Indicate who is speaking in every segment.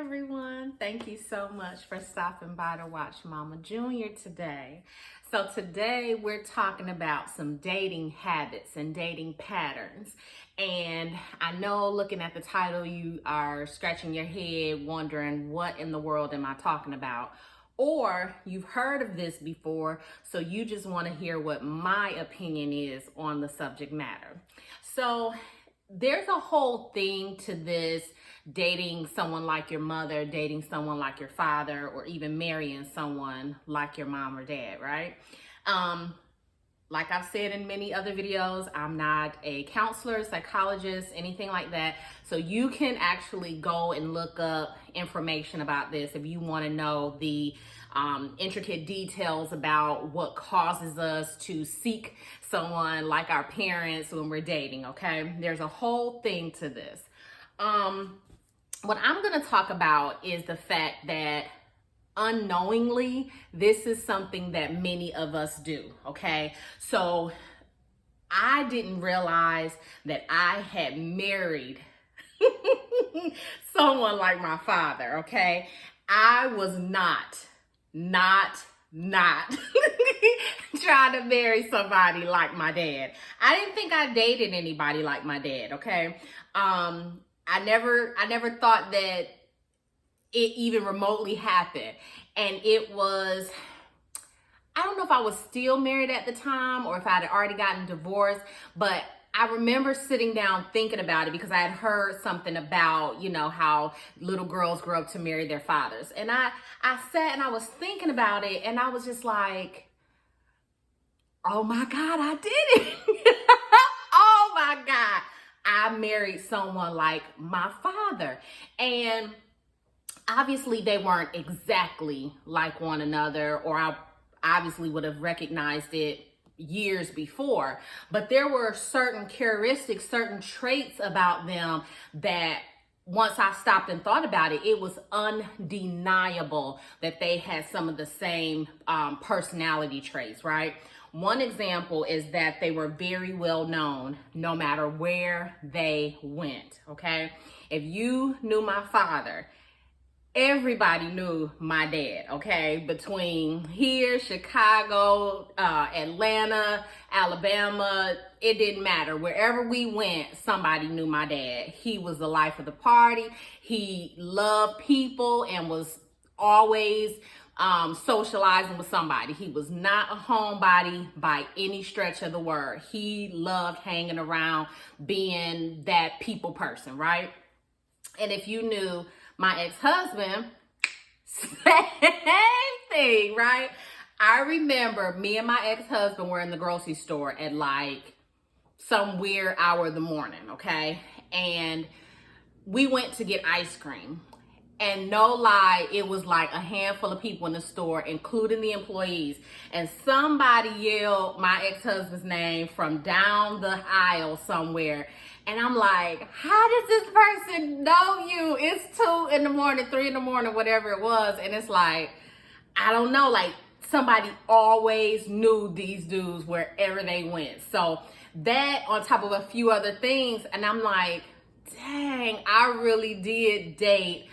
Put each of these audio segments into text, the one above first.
Speaker 1: everyone. Thank you so much for stopping by to watch Mama Junior today. So today we're talking about some dating habits and dating patterns. And I know looking at the title, you are scratching your head wondering what in the world am I talking about? Or you've heard of this before, so you just want to hear what my opinion is on the subject matter. So there's a whole thing to this dating someone like your mother, dating someone like your father, or even marrying someone like your mom or dad, right? Like I've said in many other videos, I'm not a counselor, psychologist, anything like that. So you can actually go and look up information about this if you want to know the intricate details about what causes us to seek someone like our parents when we're dating, okay? There's a whole thing to this. What I'm going to talk about is the fact that unknowingly, this is something that many of us do, okay? So I didn't realize that I had married someone like my father, okay? I was not trying to marry somebody like my dad. I didn't think I dated anybody like my dad, okay? I never thought that it even remotely happened. And it was, I don't know if I was still married at the time or if I had already gotten divorced, but I remember sitting down thinking about it because I had heard something about, how little girls grow up to marry their fathers. And I sat and I was thinking about it and I was just like, oh my God, I did it. Oh my God. I married someone like my father. And obviously they weren't exactly like one another, or I obviously would have recognized it years before, but there were certain characteristics, certain traits about them that once I stopped and thought about it, it was undeniable that they had some of the same personality traits, right? One example is that they were very well known no matter where they went, okay? If you knew my father, everybody knew my dad, okay? Between here, Chicago, Atlanta, Alabama, it didn't matter. Wherever we went, somebody knew my dad. He was the life of the party. He loved people and was always socializing with somebody. He was not a homebody by any stretch of the word. He loved hanging around, being that people person, right? And if you knew my ex-husband, same thing, right? I remember me and my ex-husband were in the grocery store at like some weird hour of the morning, okay? And we went to get ice cream. And no lie, it was like a handful of people in the store, including the employees. And somebody yelled my ex-husband's name from down the aisle somewhere. And I'm like, how does this person know you? It's 2 in the morning, 3 in the morning, whatever it was. And it's like, I don't know, like somebody always knew these dudes wherever they went. So that on top of a few other things. And I'm like, dang, I really did date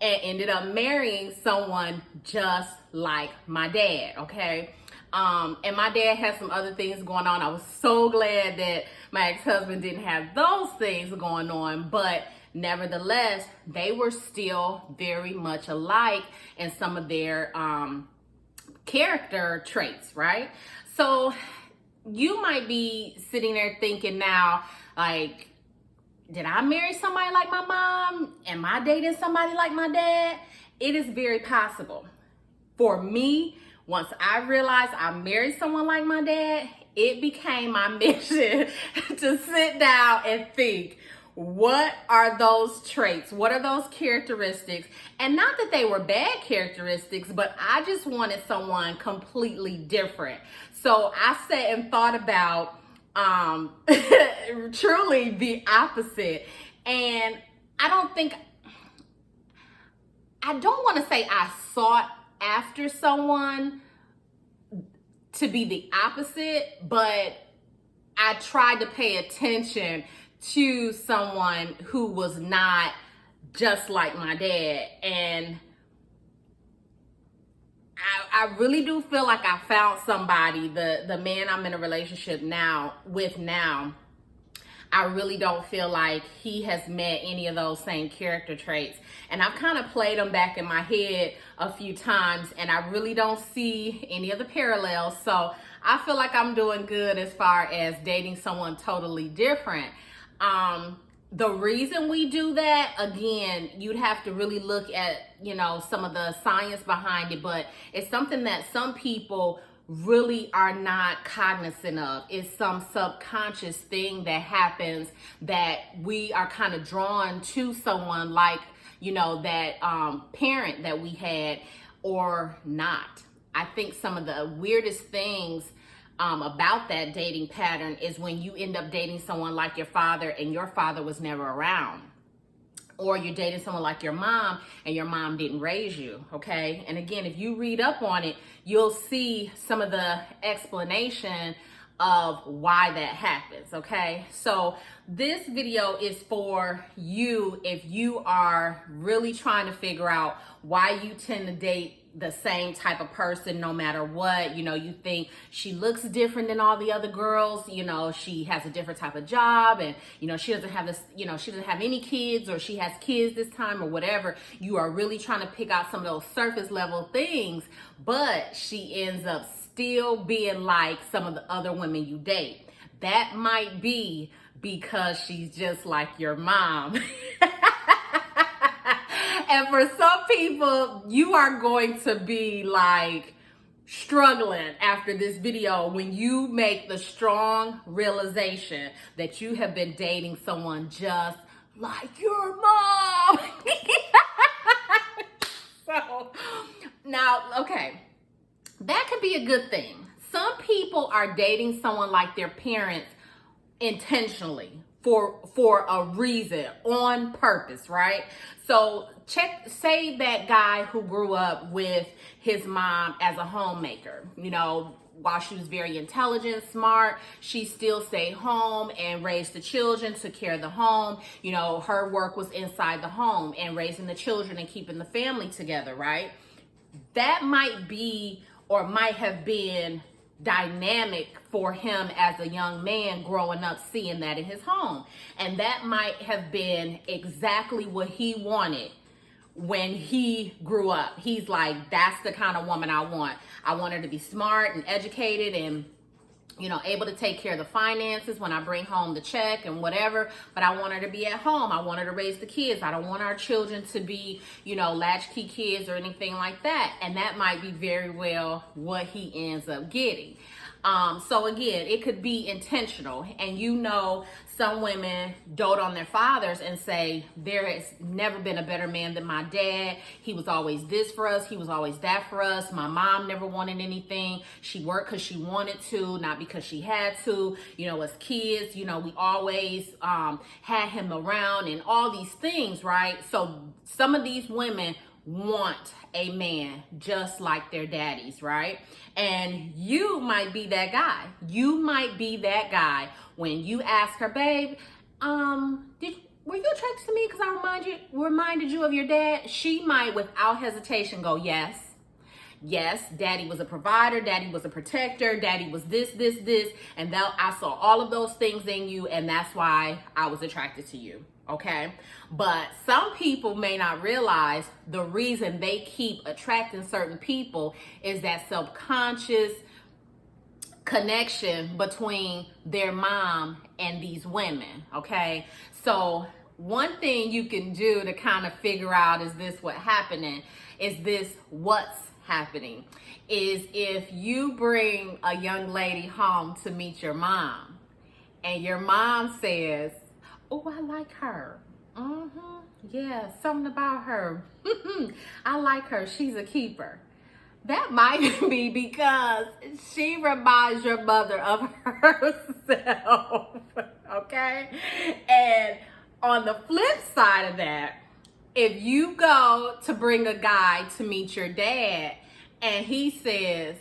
Speaker 1: and ended up marrying someone just like my dad, okay? And my dad had some other things going on. I was so glad that my ex-husband didn't have those things going on, but nevertheless, they were still very much alike in some of their character traits, right? So you might be sitting there thinking now, like, did I marry somebody like my mom? Am I dating somebody like my dad? It is very possible. For me, once I realized I married someone like my dad, it became my mission to sit down and think, what are those traits? What are those characteristics? And not that they were bad characteristics, but I just wanted someone completely different. So I sat and thought about truly the opposite. And I don't want to say I sought after someone to be the opposite, but I tried to pay attention to someone who was not just like my dad. And I really do feel like I found somebody, the man I'm in a relationship with now. I really don't feel like he has met any of those same character traits. And I've kind of played them back in my head a few times, and I really don't see any of the parallels. So I feel like I'm doing good as far as dating someone totally different. The reason we do that, again, you'd have to really look at, some of the science behind it, but it's something that some people really are not cognizant of. It's some subconscious thing that happens that we are kind of drawn to someone like, that parent that we had or not. I think some of the weirdest things about that dating pattern is when you end up dating someone like your father and your father was never around. Or you're dating someone like your mom and your mom didn't raise you, okay? And again, if you read up on it, you'll see some of the explanation of why that happens, okay? So this video is for you if you are really trying to figure out why you tend to date the same type of person no matter what. You think she looks different than all the other girls, she has a different type of job, and she doesn't have this, she doesn't have any kids, or she has kids this time, or whatever. You are really trying to pick out some of those surface level things, but she ends up still being like some of the other women you date. That might be because she's just like your mom. And for some people, you are going to be like struggling after this video when you make the strong realization that you have been dating someone just like your mom. So now, okay, that could be a good thing. Some people are dating someone like their parents intentionally for a reason, on purpose, right? So say that guy who grew up with his mom as a homemaker, while she was very intelligent, smart, she still stayed home and raised the children, took care of the home. Her work was inside the home and raising the children and keeping the family together, right? That might be, or might have been, dynamic for him as a young man growing up, seeing that in his home. And that might have been exactly what he wanted when he grew up. He's like, that's the kind of woman I want. I want her to be smart and educated and able to take care of the finances when I bring home the check and whatever, but I want her to be at home. I want her to raise the kids. I don't want our children to be, latchkey kids or anything like that. And that might be very well what he ends up getting. So again, it could be intentional. And some women dote on their fathers and say, there has never been a better man than my dad. He was always this for us. He was always that for us. My mom never wanted anything. She worked because she wanted to, not because she had to. As kids, we always had him around and all these things, right? So some of these women want a man just like their daddies, right? And you might be that guy. You might be that guy when you ask her, babe, were you attracted to me because I reminded you of your dad? She might, without hesitation, go, yes. Yes, daddy was a provider, daddy was a protector, daddy was this, and I saw all of those things in you, and that's why I was attracted to you. Okay, but some people may not realize the reason they keep attracting certain people is that subconscious connection between their mom and these women. Okay, so one thing you can do to kind of figure out, is this what's happening, is if you bring a young lady home to meet your mom and your mom says, oh, I like her. Yeah, something about her. I like her. She's a keeper. That might be because she reminds your mother of herself. Okay? And on the flip side of that, if you go to bring a guy to meet your dad and he says,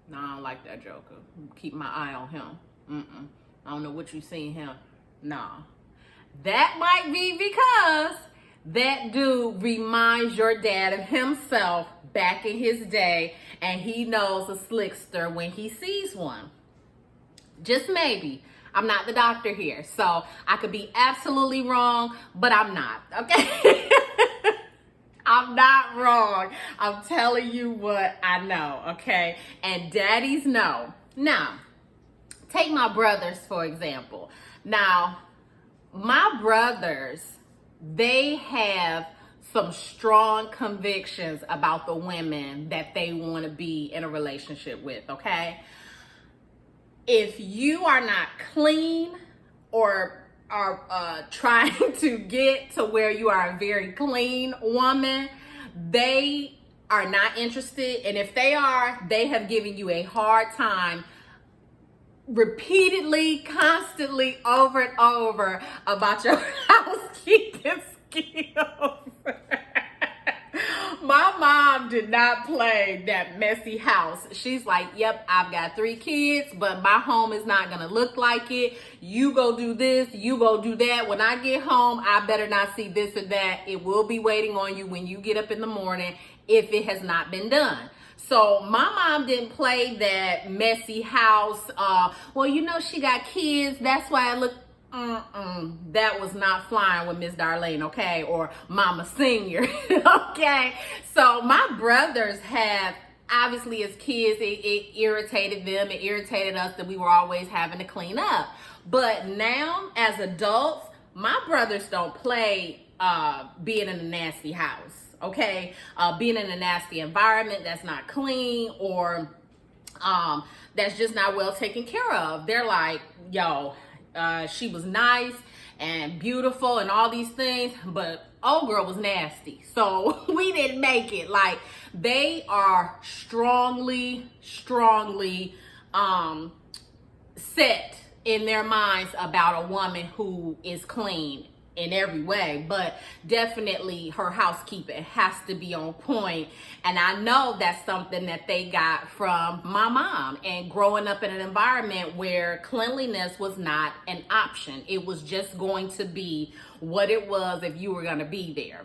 Speaker 1: no, I don't like that joker. Keep my eye on him. I don't know what you seen him. No. That might be because that dude reminds your dad of himself back in his day, and he knows a slickster when he sees one. Just maybe. I'm not the doctor here, so I could be absolutely wrong, but I'm not, okay? I'm not wrong. I'm telling you what I know, okay? And daddies know. Now, take my brothers, for example. Now, my brothers, they have some strong convictions about the women that they want to be in a relationship with, okay? If you are not clean or are trying to get to where you are a very clean woman, they are not interested. And if they are, they have given you a hard time repeatedly, constantly, over and over about your housekeeping skills. My mom did not play that messy house. She's like, yep, I've got 3 kids, but my home is not going to look like it. You go do this, you go do that. When I get home, I better not see this or that. It will be waiting on you when you get up in the morning if it has not been done. So my mom didn't play that messy house. Well, you know, she got kids. That's why I look. That was not flying with Miss Darlene, okay? Or Mama Senior, okay? So my brothers have, obviously as kids, it irritated them. It irritated us that we were always having to clean up. But now, as adults, my brothers don't play being in a nasty house, okay? Being in a nasty environment that's not clean or that's just not well taken care of. They're like, yo, she was nice and beautiful and all these things, but old girl was nasty. So we didn't make it. Like, they are strongly set in their minds about a woman who is clean in every way, but definitely her housekeeping has to be on point. And I know that's something that they got from my mom, and growing up in an environment where cleanliness was not an option. It was just going to be what it was if you were going to be there.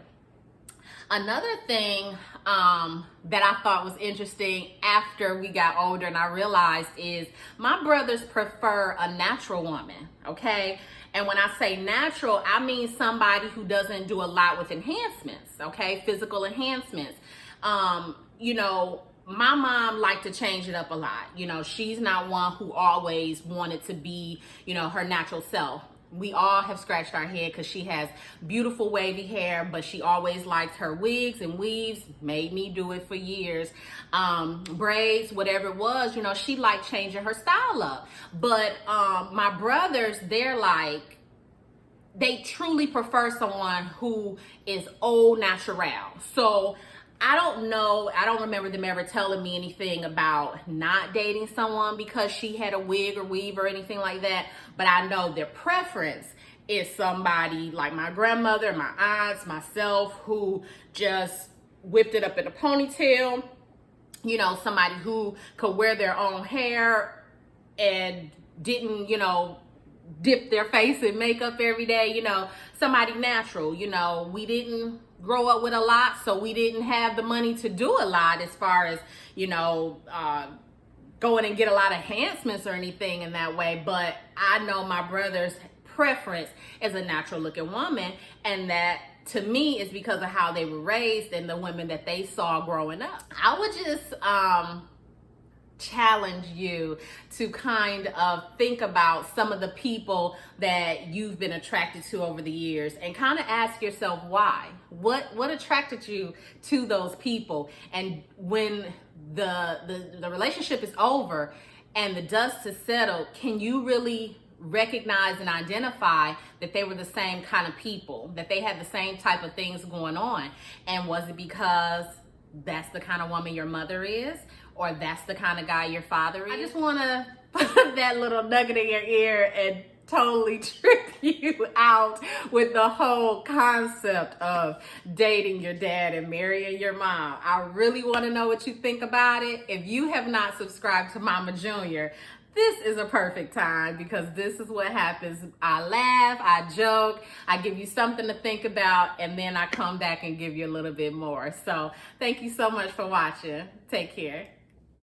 Speaker 1: Another thing that I thought was interesting after we got older and I realized is my brothers prefer a natural woman, okay? And when I say natural, I mean somebody who doesn't do a lot with enhancements, okay? Physical enhancements. You know, my mom liked to change it up a lot. You know, she's not one who always wanted to be, you know, her natural self. We all have scratched our head because she has beautiful wavy hair, but she always liked her wigs and weaves, made me do it for years. Braids, whatever it was, you know, she liked changing her style up. But my brothers, they're like, they truly prefer someone who is au natural. So I don't know, I don't remember them ever telling me anything about not dating someone because she had a wig or weave or anything like that. But I know their preference is somebody like my grandmother, my aunts, myself, who just whipped it up in a ponytail. You know, somebody who could wear their own hair and didn't, you know, dip their face in makeup every day. You know, somebody natural. You know, we didn't grow up with a lot, so we didn't have the money to do a lot as far as, you know, going and get a lot of enhancements or anything in that way. But I know my brother's preference is a natural looking woman, and that to me is because of how they were raised and the women that they saw growing up. I would just challenge you to kind of think about some of the people that you've been attracted to over the years and kind of ask yourself why. What attracted you to those people? And when the relationship is over and the dust has settled, can you really recognize and identify that they were the same kind of people, that they had the same type of things going on? And was it because that's the kind of woman your mother is, or that's the kind of guy your father is? I just want to put that little nugget in your ear and totally trip you out with the whole concept of dating your dad and marrying your mom. I really want to know what you think about it. If you have not subscribed to Mama Junior, this is a perfect time because this is what happens. I laugh, I joke, I give you something to think about, and then I come back and give you a little bit more. So thank you so much for watching. Take care.